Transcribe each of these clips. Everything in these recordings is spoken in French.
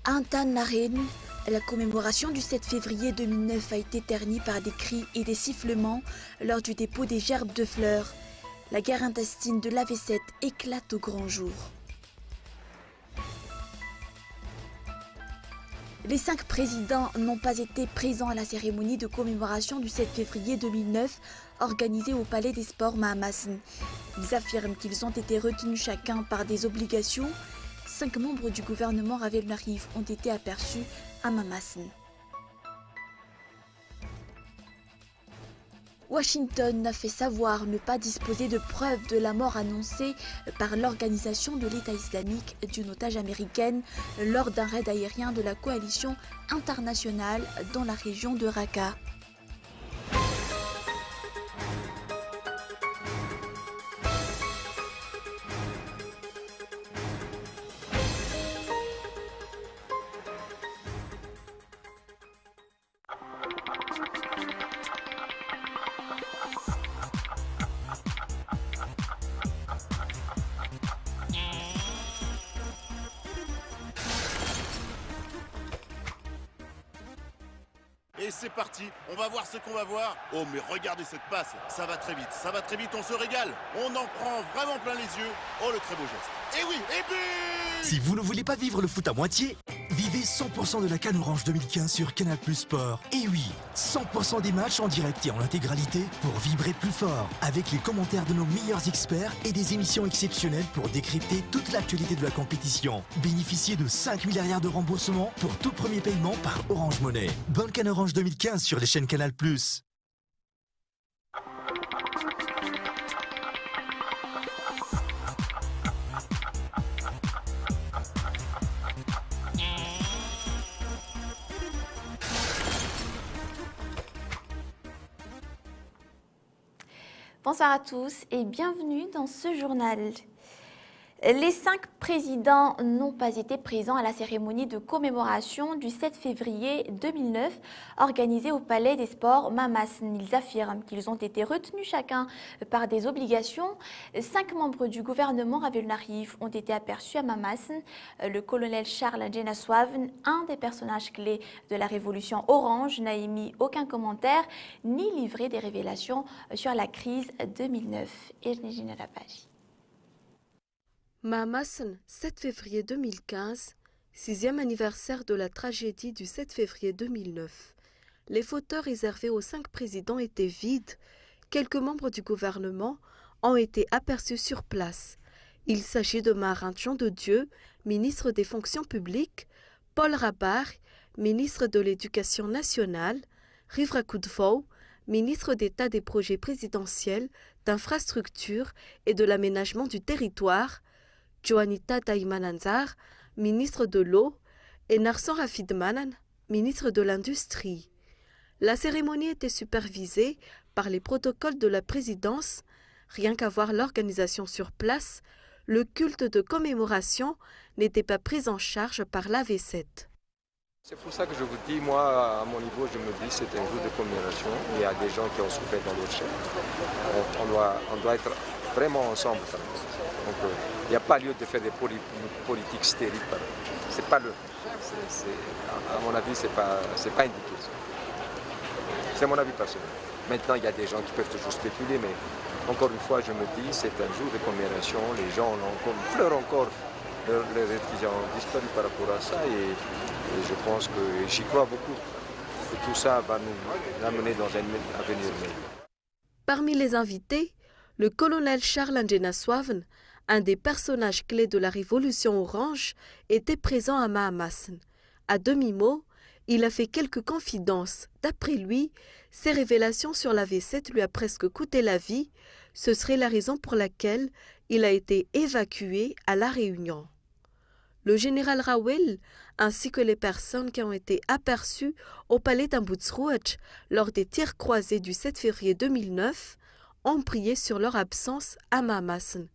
À Antananarivo, la commémoration du 7 février 2009 a été ternie par des cris et des sifflements lors du dépôt des gerbes de fleurs. La guerre intestine de l'AV7 éclate au grand jour. Les 5 présidents n'ont pas été présents à la cérémonie de commémoration du 7 février 2009 organisée au Palais des Sports Mahamassen. Ils affirment qu'ils ont été retenus chacun par des obligations. 5 membres du gouvernement Ravel Narif ont été aperçus à Mahamassen. Washington a fait savoir ne pas disposer de preuves de la mort annoncée par l'organisation de l'État islamique d'une otage américaine lors d'un raid aérien de la coalition internationale dans la région de Raqqa. Et c'est parti, on va voir ce qu'on va voir. Oh mais regardez cette passe, ça va très vite, on se régale. On en prend vraiment plein les yeux. Oh le très beau geste. Et oui, et but! Si vous ne voulez pas vivre le foot à moitié, vivez 100% de la CAN Orange 2015 sur Canal+ Sport. Et oui, 100% des matchs en direct et en intégralité pour vibrer plus fort. Avec les commentaires de nos meilleurs experts et des émissions exceptionnelles pour décrypter toute l'actualité de la compétition. Bénéficiez de 5 milliards de remboursements pour tout premier paiement par Orange Money. Bonne CAN Orange 2015 sur les chaînes Canal+. Bonsoir à tous et bienvenue dans ce journal. Les 5 présidents n'ont pas été présents à la cérémonie de commémoration du 7 février 2009 organisée au Palais des Sports Mahamassen. Ils affirment qu'ils ont été retenus chacun par des obligations. 5 membres du gouvernement Ravel Narif ont été aperçus à Mahamassen. Le colonel Charles Njenaswaven, un des personnages clés de la révolution orange, n'a émis aucun commentaire ni livré des révélations sur la crise 2009. Mahamassen, 7 février 2015, 6e anniversaire de la tragédie du 7 février 2009. Les fauteuils réservés aux 5 présidents étaient vides. Quelques membres du gouvernement ont été aperçus sur place. Il s'agit de Maharan Jean de Dieu, ministre des Fonctions publiques, Paul Rabar, ministre de l'Éducation nationale, Rivra Koudvou, ministre d'État des projets présidentiels, d'infrastructures et de l'aménagement du territoire, Joanita Daimananzar, ministre de l'eau, et Narsan Rafidmanan, ministre de l'Industrie. La cérémonie était supervisée par les protocoles de la présidence. Rien qu'à voir l'organisation sur place, le culte de commémoration n'était pas pris en charge par l'AV7. C'est pour ça que je vous dis, moi, à mon niveau, je me dis c'est un jour de commémoration. Il y a des gens qui ont souffert dans leur chair. On doit être vraiment ensemble. Donc, il n'y a pas lieu de faire des politiques stériles. C'est pas le. À mon avis, c'est pas indiqué. C'est mon avis personnel. Maintenant, il y a des gens qui peuvent toujours spéculer, mais encore une fois, je me dis, c'est un jour de commémoration. Les gens pleurent encore leurs êtres qui ont disparu par rapport à ça. Et je pense que j'y crois beaucoup. Que tout ça va nous amener dans un avenir meilleur. Parmi les invités, le colonel Charles Njenaswaven, un des personnages clés de la révolution orange, était présent à Mahamassen. À demi-mot, il a fait quelques confidences. D'après lui, ses révélations sur la V7 lui a presque coûté la vie. Ce serait la raison pour laquelle il a été évacué à La Réunion. Le général Rawel, ainsi que les personnes qui ont été aperçues au palais d'Ambutsrouach lors des tirs croisés du 7 février 2009, ont prié sur leur absence à Mahamassen.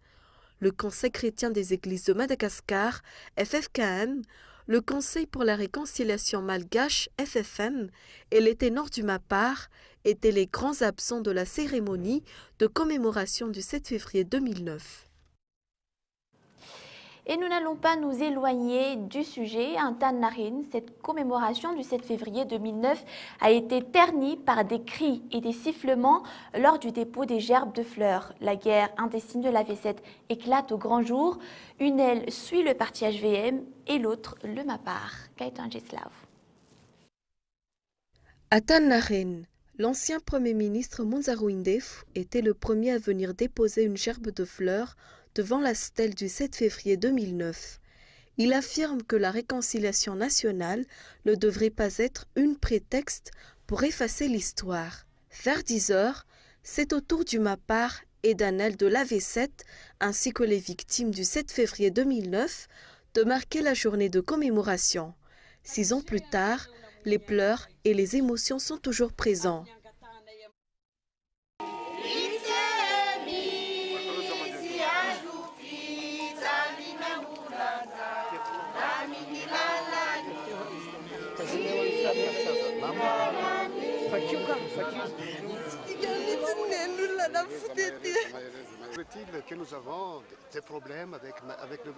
Le Conseil chrétien des églises de Madagascar, FFKM, le Conseil pour la réconciliation malgache, FFM, et les ténors du MAPAR étaient les grands absents de la cérémonie de commémoration du 7 février 2009. Et nous n'allons pas nous éloigner du sujet. À Tannarin, cette commémoration du 7 février 2009 a été ternie par des cris et des sifflements lors du dépôt des gerbes de fleurs. La guerre intestine de la V7 éclate au grand jour. Une aile suit le parti HVM et l'autre le MAPAR. Gaëtan Gislav. À Tannarin, l'ancien Premier ministre Monzaro Indef était le premier à venir déposer une gerbe de fleurs devant la stèle du 7 février 2009. Il affirme que la réconciliation nationale ne devrait pas être une prétexte pour effacer l'histoire. Vers 10 heures, c'est au tour du MAPAR et d'Anel de l'AV7, ainsi que les victimes du 7 février 2009, de marquer la journée de commémoration. 6 ans plus tard, les pleurs et les émotions sont toujours présents. Semble-t-il que nous avons des problèmes avec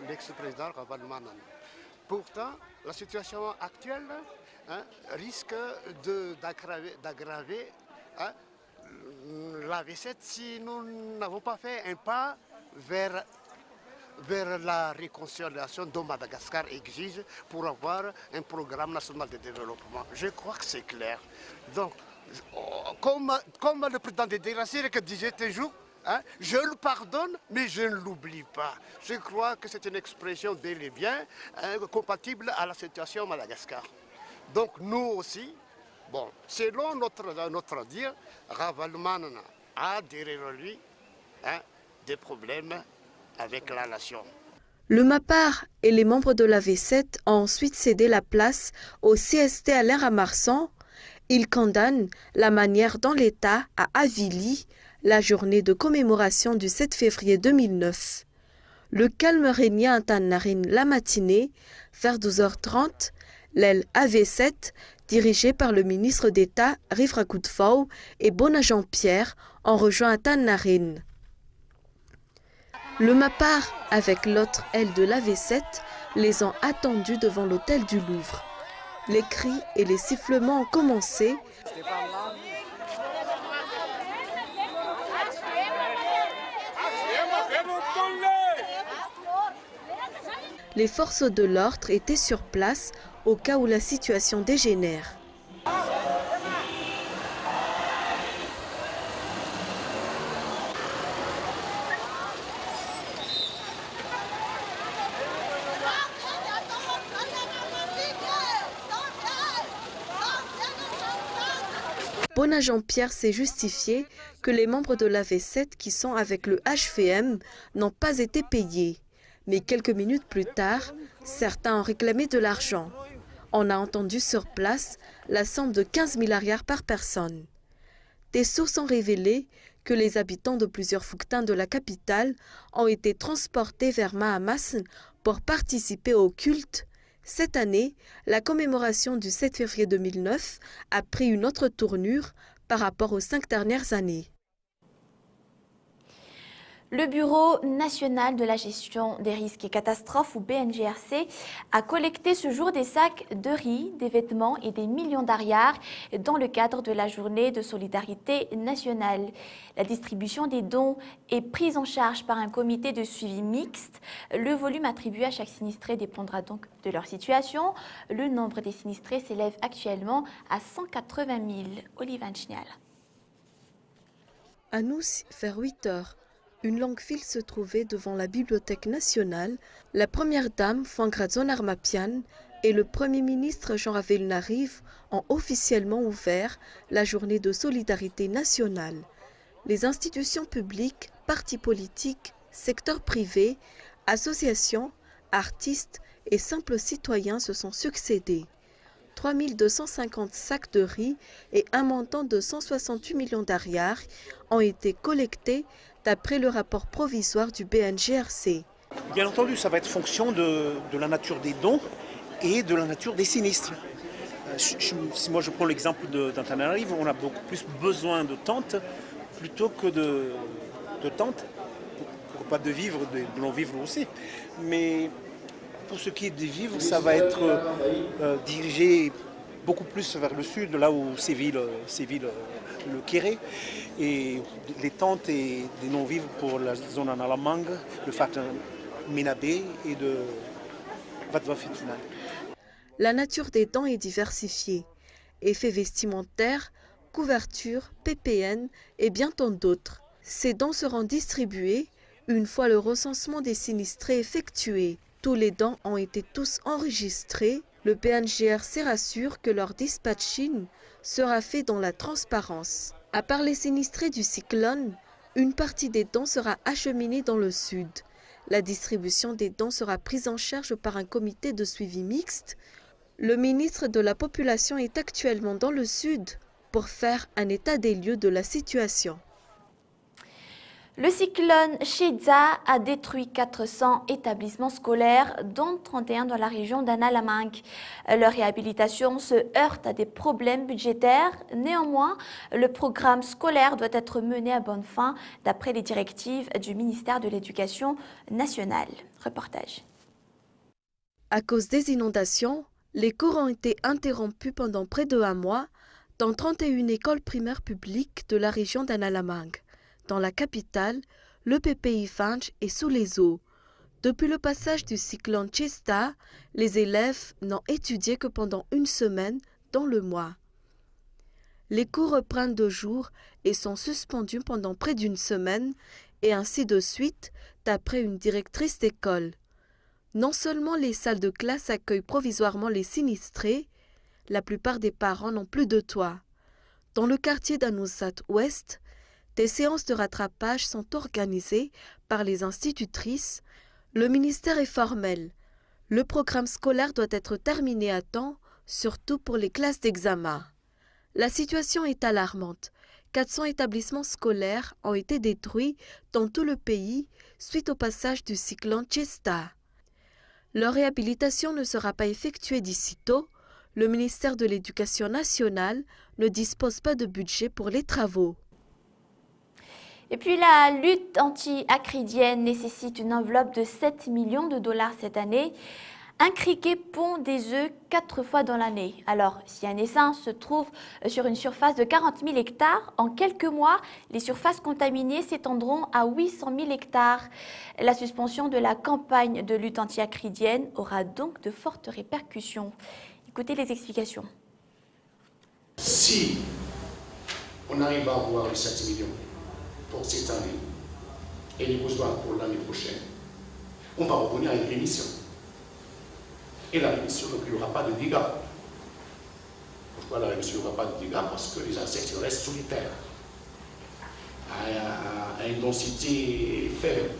l'ex-président Ravalomanana. Pourtant, la situation actuelle risque d'aggraver la V7 si nous n'avons pas fait un pas vers la réconciliation dont Madagascar exige pour avoir un programme national de développement. Je crois que c'est clair. Donc, comme le président de Déracire disait un jour, je le pardonne, mais je ne l'oublie pas. Je crois que c'est une expression bel et bien compatible à la situation à Madagascar. Donc nous aussi, selon notre dire, Ravalomanana a derrière lui des problèmes avec la nation. Le MAPAR et les membres de la V7 ont ensuite cédé la place au CST Alain Ramarsan. Ils condamnent la manière dont l'État a avili la journée de commémoration du 7 février 2009. Le calme régnait à Tannarin la matinée, vers 12h30, l'aile AV7, dirigée par le ministre d'État Rivra Koudfou et Bona Jean-Pierre, ont rejoint Tannarin. Le MAPAR, avec l'autre aile de l'AV7, les ont attendus devant l'hôtel du Louvre. Les cris et les sifflements ont commencé. Les forces de l'ordre étaient sur place au cas où la situation dégénère. Bona Jean-Pierre s'est justifié que les membres de la V7 qui sont avec le HVM n'ont pas été payés. Mais quelques minutes plus tard, certains ont réclamé de l'argent. On a entendu sur place la somme de 15 000 ariars par personne. Des sources ont révélé que les habitants de plusieurs fouquetins de la capitale ont été transportés vers Mahamasn pour participer au culte. Cette année, la commémoration du 7 février 2009 a pris une autre tournure par rapport aux 5 dernières années. Le Bureau national de la gestion des risques et catastrophes, ou BNGRC, a collecté ce jour des sacs de riz, des vêtements et des millions d'ariars dans le cadre de la journée de solidarité nationale. La distribution des dons est prise en charge par un comité de suivi mixte. Le volume attribué à chaque sinistré dépendra donc de leur situation. Le nombre des sinistrés s'élève actuellement à 180 000. Olivan Chnial. À nous, vers 8 heures, une longue file se trouvait devant la Bibliothèque nationale. La première dame, Fangrazon Armapian, et le Premier ministre Jean Ravel-Nariv ont officiellement ouvert la journée de solidarité nationale. Les institutions publiques, partis politiques, secteurs privés, associations, artistes et simples citoyens se sont succédés. 3 250 sacs de riz et un montant de 168 millions d'ariars ont été collectés d'après le rapport provisoire du BNGRC. Bien entendu, ça va être fonction de la nature des dons et de la nature des sinistres. Si moi je prends l'exemple d'Antananarive, on a beaucoup plus besoin de tentes plutôt que de tentes pour pas de vivres, de non-vivres aussi. Mais pour ce qui est des vivres, ça va être dirigé beaucoup plus vers le sud, là où sévit le Kéré. Et les tentes et des non-vivres pour la zone en Alamang, le Fata Minabé et de Vatva Fitounan. La nature des dents est diversifiée. Effets vestimentaires, couverture, PPN et bien tant d'autres. Ces dents seront distribuées une fois le recensement des sinistrés effectué. Tous les dents ont été tous enregistrés. Le PNGRC rassure que leur dispatching sera fait dans la transparence. À part les sinistrés du cyclone, une partie des dents sera acheminée dans le sud. La distribution des dents sera prise en charge par un comité de suivi mixte. Le ministre de la Population est actuellement dans le sud pour faire un état des lieux de la situation. Le cyclone Sheza a détruit 400 établissements scolaires, dont 31 dans la région d'Analamang. Leur réhabilitation se heurte à des problèmes budgétaires. Néanmoins, le programme scolaire doit être mené à bonne fin, d'après les directives du ministère de l'Éducation nationale. Reportage. À cause des inondations, les cours ont été interrompus pendant près de 1 mois dans 31 écoles primaires publiques de la région d'Analamang. Dans la capitale, le PPI Fanj est sous les eaux. Depuis le passage du cyclone Chesta, les élèves n'ont étudié que pendant 1 semaine dans le mois. Les cours reprennent 2 jours et sont suspendus pendant près d'1 semaine, et ainsi de suite, d'après une directrice d'école. Non seulement les salles de classe accueillent provisoirement les sinistrés, la plupart des parents n'ont plus de toit. Dans le quartier d'Anousat Ouest, des séances de rattrapage sont organisées par les institutrices. Le ministère est formel. Le programme scolaire doit être terminé à temps, surtout pour les classes d'examen. La situation est alarmante. 400 établissements scolaires ont été détruits dans tout le pays suite au passage du cyclone Chesta. Leur réhabilitation ne sera pas effectuée d'ici tôt. Le ministère de l'Éducation nationale ne dispose pas de budget pour les travaux. Et puis la lutte anti-acridienne nécessite une enveloppe de 7 millions de dollars cette année. Un criquet pond des œufs 4 fois dans l'année. Alors, si un essaim se trouve sur une surface de 40 000 hectares, en quelques mois, les surfaces contaminées s'étendront à 800 000 hectares. La suspension de la campagne de lutte anti-acridienne aura donc de fortes répercussions. Écoutez les explications. Si on arrive à avoir les 7 millions pour cette année et les besoins pour l'année prochaine, on va revenir à une rémission. Et la rémission, donc il n'y aura pas de dégâts. Pourquoi la rémission n'aura pas de dégâts? Parce que les insectes restent solitaires, à une densité faible.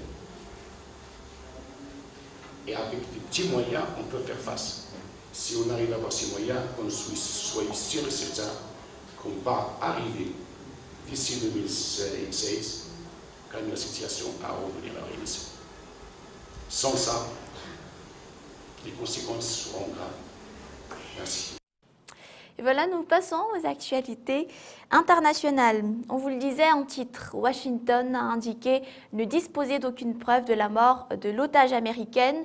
Et avec des petits moyens, on peut faire face. Si on arrive à avoir ces moyens, qu'on soit sûr et certain qu'on va arriver d'ici 2016, quand la situation à revenir à la rémission. Sans ça, les conséquences seront graves. Merci. Et voilà, nous passons aux actualités internationales. On vous le disait en titre, Washington a indiqué ne disposer d'aucune preuve de la mort de l'otage américaine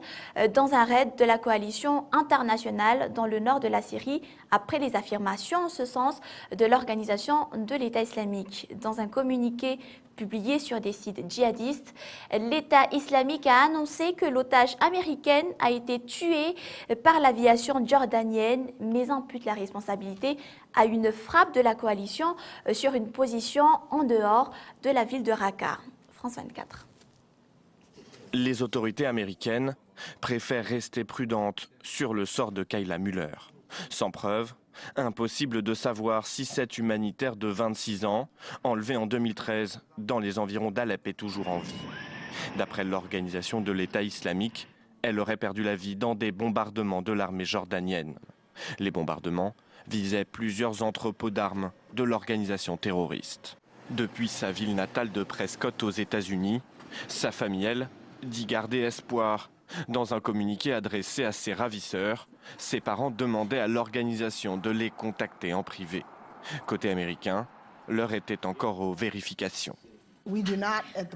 dans un raid de la coalition internationale dans le nord de la Syrie, après les affirmations en ce sens de l'organisation de l'État islamique. Dans un communiqué publié sur des sites djihadistes, l'État islamique a annoncé que l'otage américaine a été tuée par l'aviation jordanienne, mais impute la responsabilité à une frappe de la coalition sur une position en dehors de la ville de Raqqa. France 24. Les autorités américaines préfèrent rester prudentes sur le sort de Kayla Mueller. Sans preuve, impossible de savoir si cette humanitaire de 26 ans, enlevée en 2013 dans les environs d'Alep, est toujours en vie. D'après l'organisation de l'État islamique, elle aurait perdu la vie dans des bombardements de l'armée jordanienne. Les bombardements visaient plusieurs entrepôts d'armes de l'organisation terroriste. Depuis sa ville natale de Prescott aux États-Unis, sa famille, elle, dit garder espoir. Dans un communiqué adressé à ses ravisseurs, ses parents demandaient à l'organisation de les contacter en privé. Côté américain, l'heure était encore aux vérifications.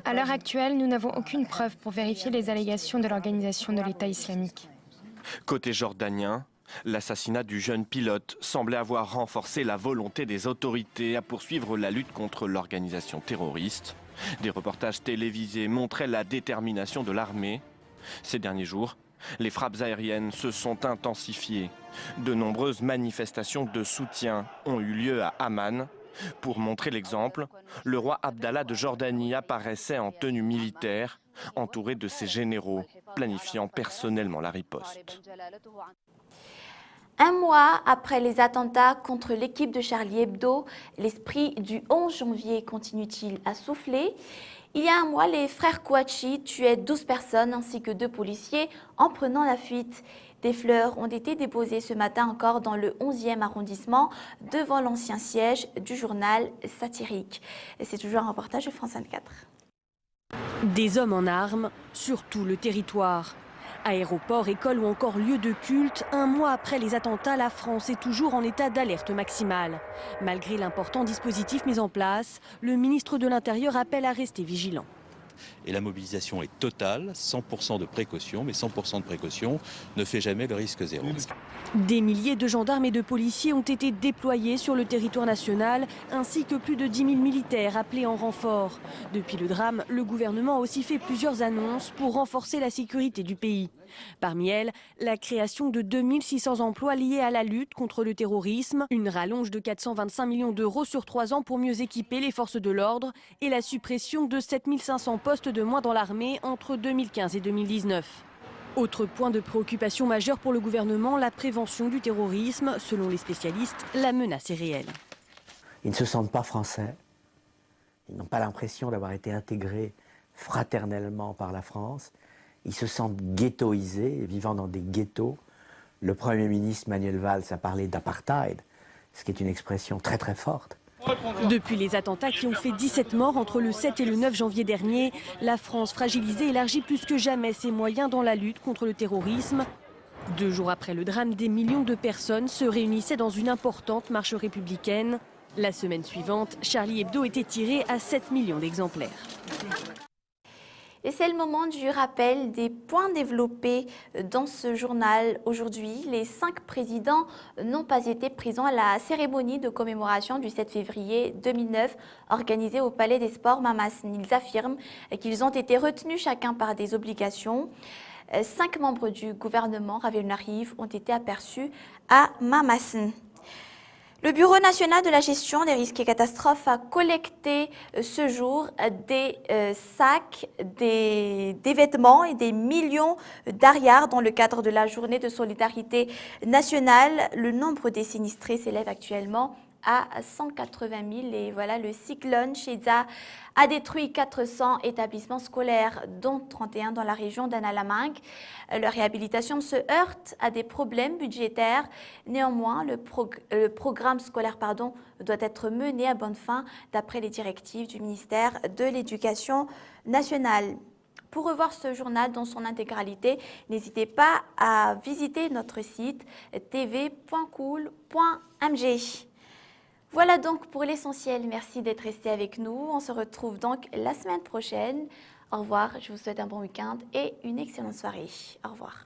À l'heure actuelle, nous n'avons aucune preuve pour vérifier les allégations de l'organisation de l'État islamique. Côté jordanien, l'assassinat du jeune pilote semblait avoir renforcé la volonté des autorités à poursuivre la lutte contre l'organisation terroriste. Des reportages télévisés montraient la détermination de l'armée. Ces derniers jours, les frappes aériennes se sont intensifiées. De nombreuses manifestations de soutien ont eu lieu à Amman. Pour montrer l'exemple, le roi Abdallah de Jordanie apparaissait en tenue militaire, entouré de ses généraux, planifiant personnellement la riposte. Un mois après les attentats contre l'équipe de Charlie Hebdo, l'esprit du 11 janvier continue-t-il à souffler? Il y a un mois, les frères Kouachi tuaient 12 personnes ainsi que 2 policiers en prenant la fuite. Des fleurs ont été déposées ce matin encore dans le 11e arrondissement devant l'ancien siège du journal satirique. C'est toujours un reportage de France 24. Des hommes en armes sur tout le territoire. Aéroports, écoles ou encore lieux de culte, un mois après les attentats, la France est toujours en état d'alerte maximale. Malgré l'important dispositif mis en place, le ministre de l'Intérieur appelle à rester vigilant. Et la mobilisation est totale, 100% de précaution, mais 100% de précaution ne fait jamais le risque zéro. Des milliers de gendarmes et de policiers ont été déployés sur le territoire national, ainsi que plus de 10 000 militaires appelés en renfort. Depuis le drame, le gouvernement a aussi fait plusieurs annonces pour renforcer la sécurité du pays. Parmi elles, la création de 2600 emplois liés à la lutte contre le terrorisme, une rallonge de 425 millions d'euros sur 3 ans pour mieux équiper les forces de l'ordre et la suppression de 7500 postes de moins dans l'armée entre 2015 et 2019. Autre point de préoccupation majeur pour le gouvernement, la prévention du terrorisme. Selon les spécialistes, la menace est réelle. Ils ne se sentent pas français. Ils n'ont pas l'impression d'avoir été intégrés fraternellement par la France. Ils se sentent ghettoisés, vivant dans des ghettos. Le Premier ministre Manuel Valls a parlé d'apartheid, ce qui est une expression très très forte. Depuis les attentats qui ont fait 17 morts entre le 7 et le 9 janvier dernier, la France fragilisée élargit plus que jamais ses moyens dans la lutte contre le terrorisme. 2 jours après le drame, des millions de personnes se réunissaient dans une importante marche républicaine. La semaine suivante, Charlie Hebdo était tiré à 7 millions d'exemplaires. Et c'est le moment du rappel des points développés dans ce journal. Aujourd'hui, les 5 présidents n'ont pas été présents à la cérémonie de commémoration du 7 février 2009 organisée au Palais des Sports Mamassen. Ils affirment qu'ils ont été retenus chacun par des obligations. 5 membres du gouvernement Ravelnariv ont été aperçus à Mamassen. Le Bureau national de la gestion des risques et catastrophes a collecté ce jour des sacs, des vêtements et des millions d'ariars dans le cadre de la journée de solidarité nationale. Le nombre des sinistrés s'élève actuellement à 180 000 et voilà, le cyclone Sheza a détruit 400 établissements scolaires, dont 31 dans la région d'Annalamangue. Leur réhabilitation se heurte à des problèmes budgétaires. Néanmoins, le programme scolaire doit être mené à bonne fin d'après les directives du ministère de l'Éducation nationale. Pour revoir ce journal dans son intégralité, n'hésitez pas à visiter notre site tv.cool.mg. Voilà donc pour l'essentiel. Merci d'être resté avec nous. On se retrouve donc la semaine prochaine. Au revoir. Je vous souhaite un bon week-end et une excellente soirée. Au revoir.